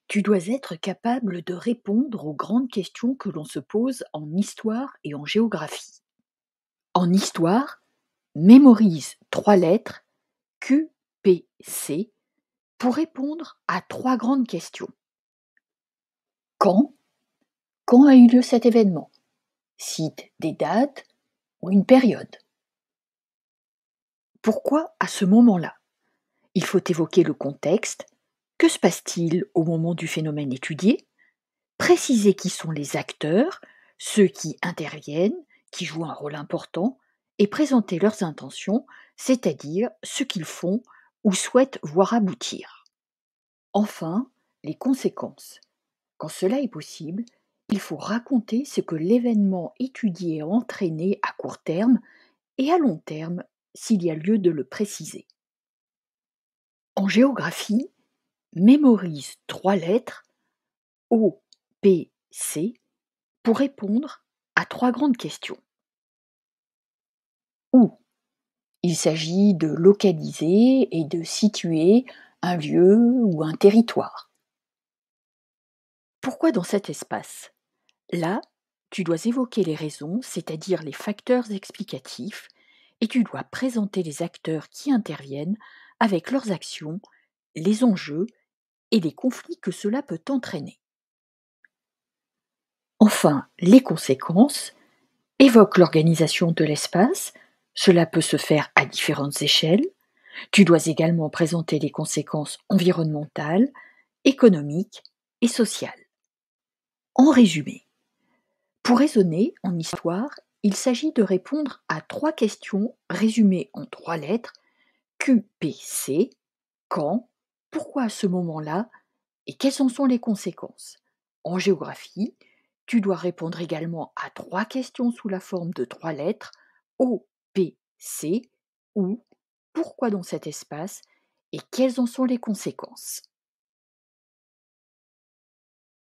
Tu dois être capable de répondre aux grandes questions que l'on se pose en histoire et en géographie. En histoire, mémorise 3 lettres QPC pour répondre à 3 grandes questions. Quand? Quand a eu lieu cet événement? Cite des dates ou une période. Pourquoi à ce moment-là? Il faut évoquer le contexte. Que se passe-t-il au moment du phénomène étudié? Préciser qui sont les acteurs, ceux qui interviennent, qui jouent un rôle important, et présenter leurs intentions, c'est-à-dire ce qu'ils font ou souhaitent voir aboutir. Enfin, les conséquences. Quand cela est possible, il faut raconter ce que l'événement étudié a entraîné à court terme et à long terme s'il y a lieu de le préciser. En géographie, mémorise 3 lettres OPC pour répondre à 3 grandes questions. Où? Il s'agit de localiser et de situer un lieu ou un territoire. Pourquoi dans cet espace? Là, tu dois évoquer les raisons, c'est-à-dire les facteurs explicatifs, et tu dois présenter les acteurs qui interviennent avec leurs actions, les enjeux et les conflits que cela peut entraîner. Enfin, les conséquences. Évoque l'organisation de l'espace. Cela peut se faire à différentes échelles. Tu dois également présenter les conséquences environnementales, économiques et sociales. En résumé, pour raisonner en histoire, il s'agit de répondre à 3 questions résumées en 3 lettres QPC, quand, pourquoi à ce moment-là et quelles en sont les conséquences. En géographie, tu dois répondre également à 3 questions sous la forme de 3 lettres OPC, où, pourquoi dans cet espace et quelles en sont les conséquences.